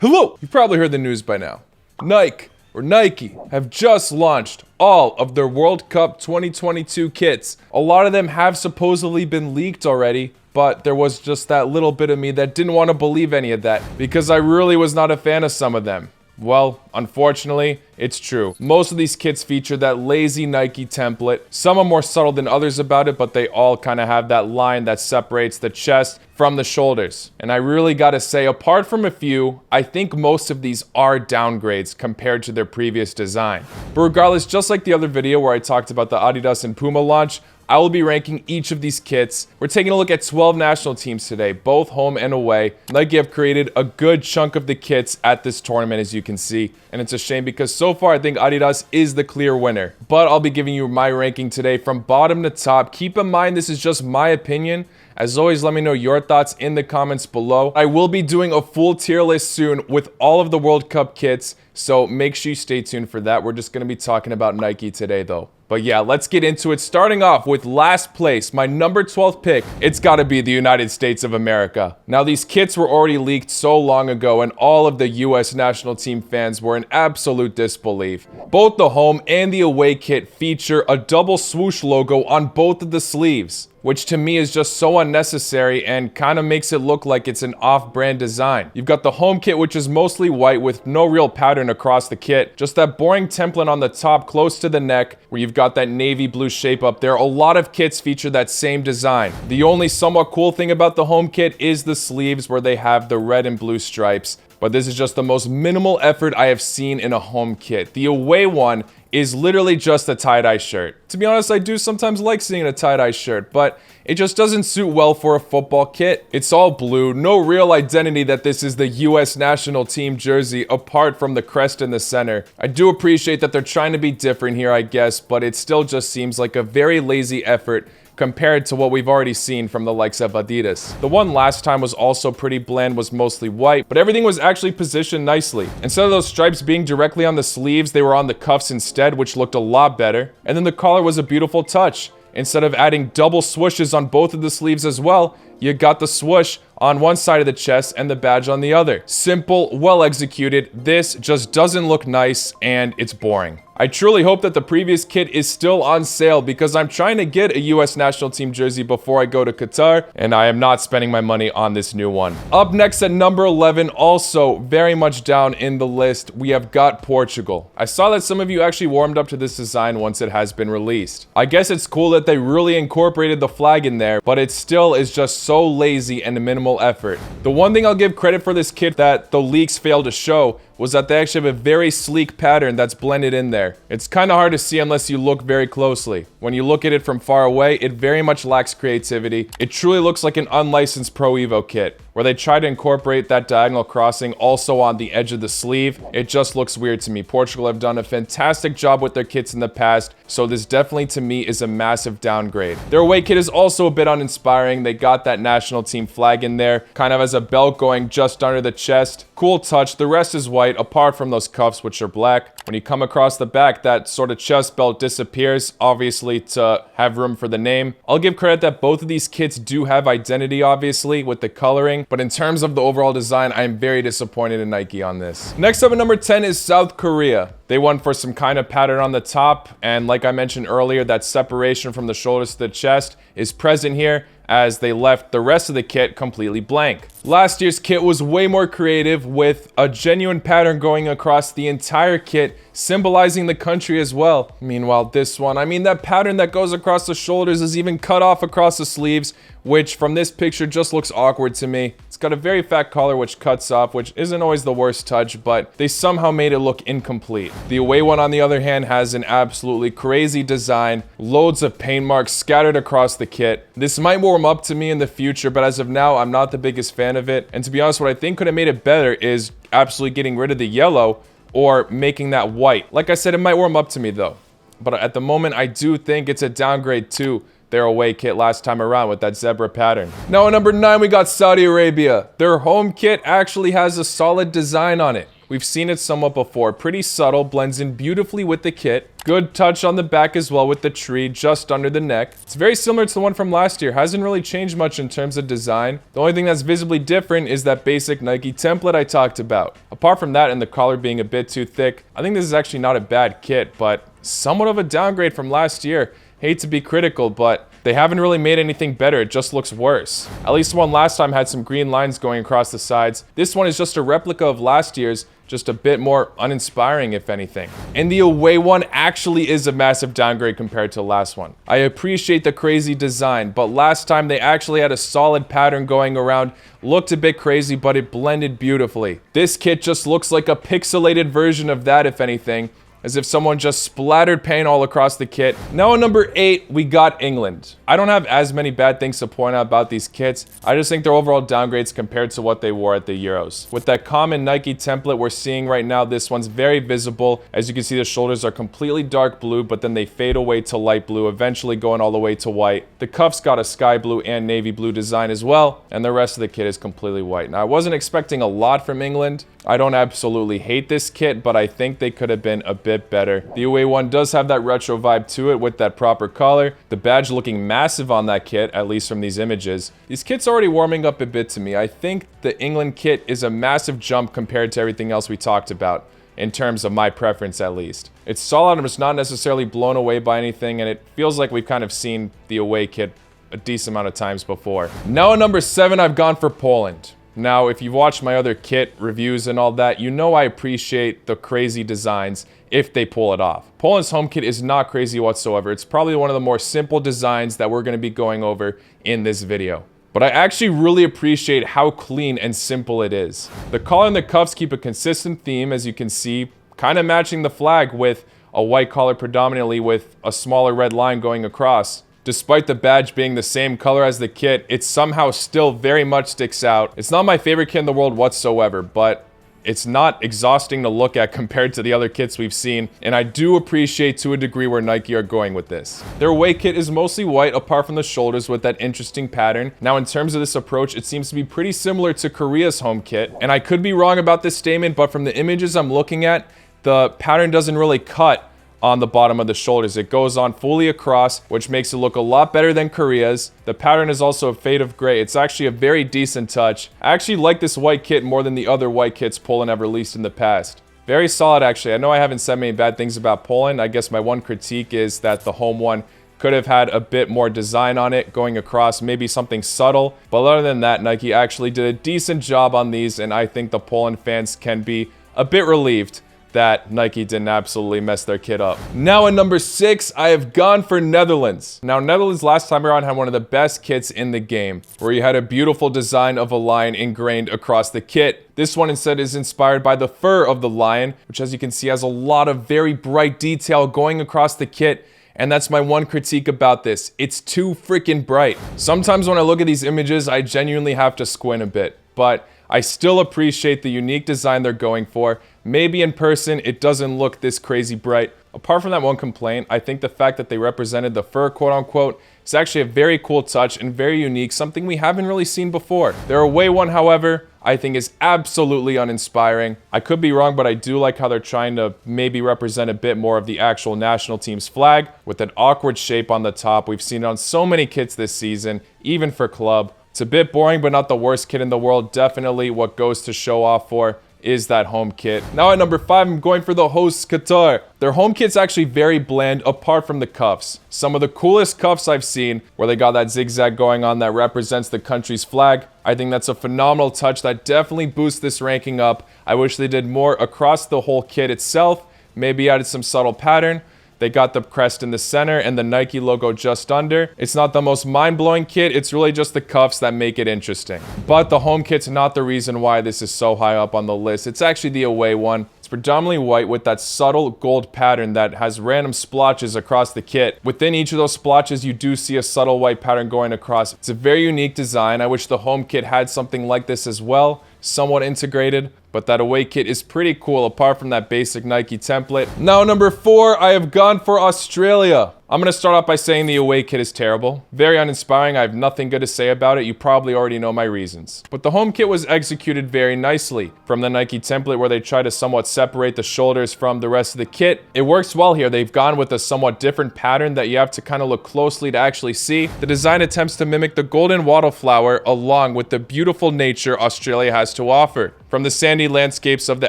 Hello! You've probably heard the news by now. Nike have just launched all of their World Cup 2022 kits. A lot of them have supposedly been leaked already, but there was just that little bit of me that didn't want to believe any of that because I really was not a fan of some of them. Well, unfortunately, it's true. Most of these kits feature that lazy Nike template. Some are more subtle than others about it, but they all kind of have that line that separates the chest from the shoulders. And I really gotta say, apart from a few, I think most of these are downgrades compared to their previous design. But regardless, just like the other video where I talked about the Adidas and Puma launch, I will be ranking each of these kits. We're taking a look at 12 national teams today, both home and away. Nike have created a good chunk of the kits at this tournament, as you can see. And it's a shame because so far I think Adidas is the clear winner. But I'll be giving you my ranking today from bottom to top. Keep in mind this is just my opinion. As always, let me know your thoughts in the comments below. I will be doing a full tier list soon with all of the World Cup kits, so make sure you stay tuned for that. We're just going to be talking about Nike today though. But yeah, let's get into it. Starting off with last place, my number 12 pick, it's got to be the United States of America. Now, these kits were already leaked so long ago, and all of the US national team fans were in absolute disbelief. Both the home and the away kit feature a double swoosh logo on both of the sleeves, which to me is just so unnecessary and kind of makes it look like it's an off-brand design. You've got the home kit, which is mostly white with no real pattern across the kit, just that boring template on the top close to the neck where you've got that navy blue shape up there. A lot of kits feature that same design. The only somewhat cool thing about the home kit is the sleeves where they have the red and blue stripes, but this is just the most minimal effort I have seen in a home kit. The away one is literally just a tie-dye shirt. To be honest, I do sometimes like seeing a tie-dye shirt, but it just doesn't suit well for a football kit. It's all blue, no real identity that this is the US national team jersey apart from the crest in the center. I do appreciate that they're trying to be different here, I guess, but it still just seems like a very lazy effort compared to what we've already seen from the likes of Adidas. The one last time was also pretty bland, was mostly white, but everything was actually positioned nicely. Instead of those stripes being directly on the sleeves, they were on the cuffs instead, which looked a lot better. And then the collar was a beautiful touch. Instead of adding double swooshes on both of the sleeves as well, you got the swoosh on one side of the chest and the badge on the other. Simple, well executed. This just doesn't look nice and it's boring. I truly hope that the previous kit is still on sale because I'm trying to get a US national team jersey before I go to Qatar, and I am not spending my money on this new one. Up next at number 11, also very much down in the list, we have got Portugal. I saw that some of you actually warmed up to this design once it has been released. I guess it's cool that they really incorporated the flag in there, but it still is just so lazy and minimal effort. The one thing I'll give credit for this kit that the leaks failed to show was that they actually have a very sleek pattern that's blended in there. It's kind of hard to see unless you look very closely. When you look at it from far away, it very much lacks creativity. It truly looks like an unlicensed Pro Evo kit, where they try to incorporate that diagonal crossing also on the edge of the sleeve. It just looks weird to me. Portugal have done a fantastic job with their kits in the past, so this definitely to me is a massive downgrade. Their away kit is also a bit uninspiring. They got that national team flag in there, kind of as a belt going just under the chest. Cool touch. The rest is white, apart from those cuffs, which are black. When you come across the back, that sort of chest belt disappears, obviously to have room for the name. I'll give credit that both of these kits do have identity, obviously, with the coloring, but in terms of the overall design, I am very disappointed in Nike on this. Next up at number 10 is South Korea. They went for some kind of pattern on the top, and like I mentioned earlier, that separation from the shoulders to the chest is present here, as they left the rest of the kit completely blank. Last year's kit was way more creative with a genuine pattern going across the entire kit, symbolizing the country as well. Meanwhile, this one, I mean, that pattern that goes across the shoulders is even cut off across the sleeves, which from this picture just looks awkward to me. It's got a very fat collar which cuts off, which isn't always the worst touch, but they somehow made it look incomplete. The away one, on the other hand, has an absolutely crazy design, loads of paint marks scattered across the kit. This might warm up to me in the future, but as of now, I'm not the biggest fan of it. And to be honest, what I think could have made it better is absolutely getting rid of the yellow or making that white. Like I said, it might warm up to me though. But at the moment, I do think it's a downgrade to their away kit last time around with that zebra pattern. Now at number 9, we got Saudi Arabia. Their home kit actually has a solid design on it. We've seen it somewhat before. Pretty subtle, blends in beautifully with the kit. Good touch on the back as well with the tree just under the neck. It's very similar to the one from last year. Hasn't really changed much in terms of design. The only thing that's visibly different is that basic Nike template I talked about. Apart from that and the collar being a bit too thick, I think this is actually not a bad kit, but somewhat of a downgrade from last year. Hate to be critical, but they haven't really made anything better. It just looks worse. At least the one last time had some green lines going across the sides. This one is just a replica of last year's, just a bit more uninspiring, if anything. And the away one actually is a massive downgrade compared to the last one. I appreciate the crazy design, but last time they actually had a solid pattern going around. Looked a bit crazy, but it blended beautifully. This kit just looks like a pixelated version of that, if anything, as if someone just splattered paint all across the kit. Now at number 8, we got England. I don't have as many bad things to point out about these kits. I just think they're overall downgrades compared to what they wore at the Euros. With that common Nike template we're seeing right now, this one's very visible. As you can see, the shoulders are completely dark blue, but then they fade away to light blue, eventually going all the way to white. The cuffs got a sky blue and navy blue design as well, and the rest of the kit is completely white. Now, I wasn't expecting a lot from England. I don't absolutely hate this kit, but I think they could have been a bit better. The away one does have that retro vibe to it with that proper collar. The badge looking massive on that kit, at least from these images. These kits are already warming up a bit to me. I think the England kit is a massive jump compared to everything else we talked about, in terms of my preference at least. It's solid, I'm just not necessarily blown away by anything, and it feels like we've kind of seen the away kit a decent amount of times before. Now at number 7, I've gone for Poland. Now, if you've watched my other kit reviews and all that, you know I appreciate the crazy designs if they pull it off. Poland's home kit is not crazy whatsoever. It's probably one of the more simple designs that we're going to be going over in this video. But I actually really appreciate how clean and simple it is. The collar and the cuffs keep a consistent theme, as you can see, kind of matching the flag with a white collar predominantly with a smaller red line going across. Despite the badge being the same color as the kit, it somehow still very much sticks out. It's not my favorite kit in the world whatsoever, but it's not exhausting to look at compared to the other kits we've seen, and I do appreciate to a degree where Nike are going with this. Their away kit is mostly white apart from the shoulders with that interesting pattern. Now in terms of this approach, it seems to be pretty similar to Korea's home kit, and I could be wrong about this statement, but from the images I'm looking at, the pattern doesn't really cut on the bottom of the shoulders. It goes on fully across, which makes it look a lot better than Korea's. The pattern is also a fade of gray. It's actually a very decent touch. I actually like this white kit more than the other white kits Poland have released in the past. Very solid, actually. I know I haven't said many bad things about Poland. I guess my one critique is that the home one could have had a bit more design on it going across, maybe something subtle. But other than that, Nike actually did a decent job on these, and I think the Poland fans can be a bit relieved that Nike didn't absolutely mess their kit up. Now at number 6, I have gone for Netherlands. Now Netherlands last time around had one of the best kits in the game, where you had a beautiful design of a lion ingrained across the kit. This one instead is inspired by the fur of the lion, which as you can see has a lot of very bright detail going across the kit. And that's my one critique about this. It's too freaking bright. Sometimes when I look at these images, I genuinely have to squint a bit, but I still appreciate the unique design they're going for. Maybe in person, it doesn't look this crazy bright. Apart from that one complaint, I think the fact that they represented the fur, quote unquote, is actually a very cool touch and very unique, something we haven't really seen before. Their away one, however, I think is absolutely uninspiring. I could be wrong, but I do like how they're trying to maybe represent a bit more of the actual national team's flag with an awkward shape on the top. We've seen it on so many kits this season, even for club. It's a bit boring, but not the worst kit in the world. Definitely what goes to show off for is that home kit. Now at number 5, I'm going for the hosts, Qatar. Their home kit's actually very bland apart from the cuffs. Some of the coolest cuffs I've seen, where they got that zigzag going on that represents the country's flag. I think that's a phenomenal touch that definitely boosts this ranking up. I wish they did more across the whole kit itself, maybe added some subtle pattern. They got the crest in the center and the Nike logo just under. It's not the most mind-blowing kit, it's really just the cuffs that make it interesting. But the home kit's not the reason why this is so high up on the list. It's actually the away one. It's predominantly white with that subtle gold pattern that has random splotches across the kit. Within each of those splotches, you do see a subtle white pattern going across. It's a very unique design. I wish the home kit had something like this as well, somewhat integrated. But that away kit is pretty cool apart from that basic Nike template. Now number 4, I have gone for Australia. I'm going to start off by saying the away kit is terrible. Very uninspiring. I have nothing good to say about it. You probably already know my reasons. But the home kit was executed very nicely. From the Nike template where they try to somewhat separate the shoulders from the rest of the kit, it works well here. They've gone with a somewhat different pattern that you have to kind of look closely to actually see. The design attempts to mimic the golden wattle flower along with the beautiful nature Australia has to offer. From the sandy landscapes of the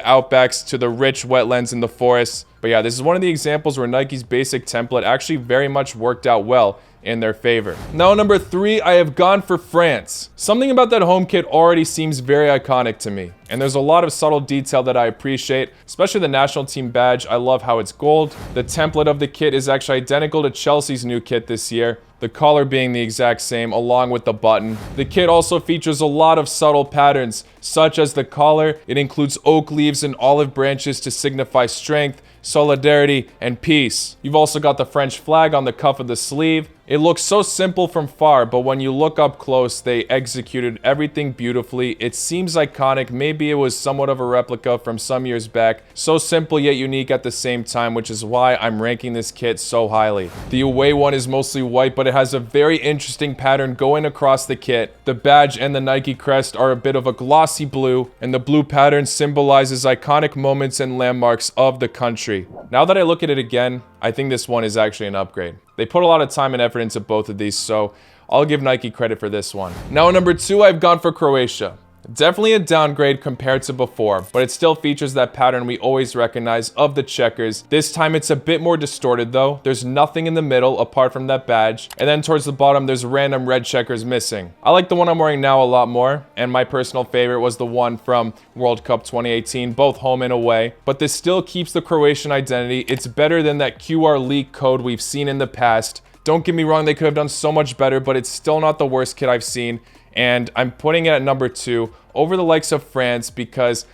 outbacks to the rich wetlands in the forests. But yeah, this is one of the examples where Nike's basic template actually very much worked out well in their favor. Now, number 3, I have gone for France. Something about that home kit already seems very iconic to me. And there's a lot of subtle detail that I appreciate, especially the national team badge. I love how it's gold. The template of the kit is actually identical to Chelsea's new kit this year. The collar being the exact same, along with the button. The kit also features a lot of subtle patterns, such as the collar. It includes oak leaves and olive branches to signify strength, solidarity, and peace. You've also got the French flag on the cuff of the sleeve. It looks so simple from far, but when you look up close, they executed everything beautifully. It seems iconic. Maybe it was somewhat of a replica from some years back. So simple yet unique at the same time, which is why I'm ranking this kit so highly. The away one is mostly white, but it has a very interesting pattern going across the kit. The badge and the Nike crest are a bit of a glossy blue, and the blue pattern symbolizes iconic moments and landmarks of the country. Now that I look at it again, I think this one is actually an upgrade. They put a lot of time and effort into both of these, so I'll give Nike credit for this one. Now, at number 2, I've gone for Croatia. Definitely a downgrade compared to before, but it still features that pattern we always recognize of the checkers. This time it's a bit more distorted though. There's nothing in the middle apart from that badge, and then towards the bottom there's random red checkers missing. I like the one I'm wearing now a lot more, and my personal favorite was the one from World Cup 2018, both home and away. But this still keeps the Croatian identity. It's better than that QR leak code we've seen in the past. Don't get me wrong, they could have done so much better, but it's still not the worst kit I've seen. And I'm putting it at number 2 over the likes of France because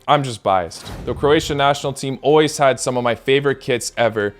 I'm just biased. The Croatian national team always had some of my favorite kits ever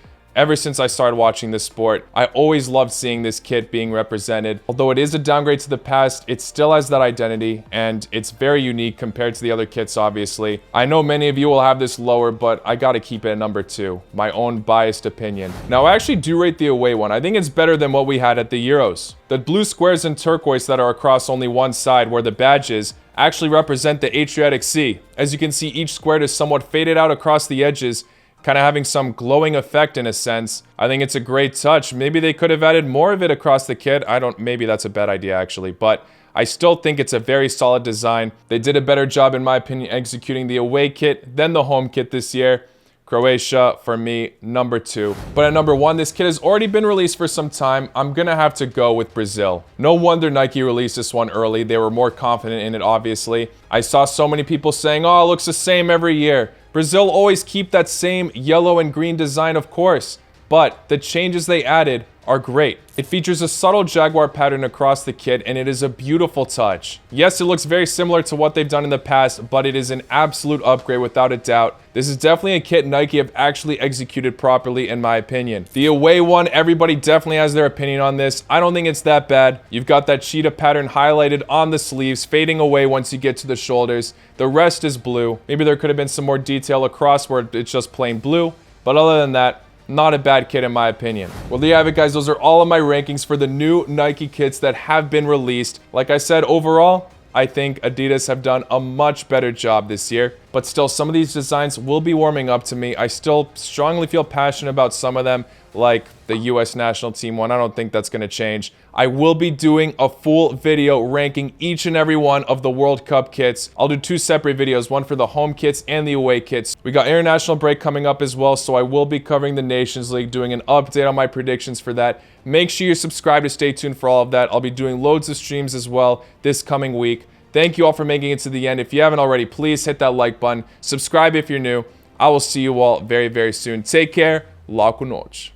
since I started watching this sport. I always loved seeing this kit being represented. Although it is a downgrade to the past, it still has that identity, and it's very unique compared to the other kits, obviously. I know many of you will have this lower, but I gotta keep it at number 2. My own biased opinion. Now, I actually do rate the away one. I think it's better than what we had at the Euros. The blue squares and turquoise that are across only one side where the badge is actually represent the Adriatic Sea. As you can see, each square is somewhat faded out across the edges, kind of having some glowing effect in a sense. I think it's a great touch. Maybe they could have added more of it across the kit. Maybe that's a bad idea actually, but I still think it's a very solid design. They did a better job, in my opinion, executing the away kit than the home kit this year. Croatia, for me, number 2. But at number 1, this kit has already been released for some time. I'm gonna have to go with Brazil. No wonder Nike released this one early. They were more confident in it, obviously. I saw so many people saying, oh, it looks the same every year. Brazil always keep that same yellow and green design, of course, but the changes they added are great. It features a subtle jaguar pattern across the kit, and it is a beautiful touch. Yes, it looks very similar to what they've done in the past, but it is an absolute upgrade without a doubt. This is definitely a kit Nike have actually executed properly, in my opinion. The away one, everybody definitely has their opinion on this. I don't think it's that bad. You've got that cheetah pattern highlighted on the sleeves, fading away once you get to the shoulders. The rest is blue. Maybe there could have been some more detail across where it's just plain blue, but other than that, not a bad kit in my opinion. Well, there you have it, guys. Those are all of my rankings for the new Nike kits that have been released. Like I said, overall, I think Adidas have done a much better job this year. But still, some of these designs will be warming up to me. I still strongly feel passionate about some of them, like the US national team one. I don't think that's going to change. I will be doing a full video ranking each and every one of the World Cup kits. I'll do 2 separate videos, one for the home kits and the away kits. We got international break coming up as well, so I will be covering the Nations League, doing an update on my predictions for that. Make sure you subscribe to stay tuned for all of that. I'll be doing loads of streams as well this coming week. Thank you all for making it to the end. If you haven't already, please hit that like button. Subscribe if you're new. I will see you all very, very soon. Take care. Laku noć.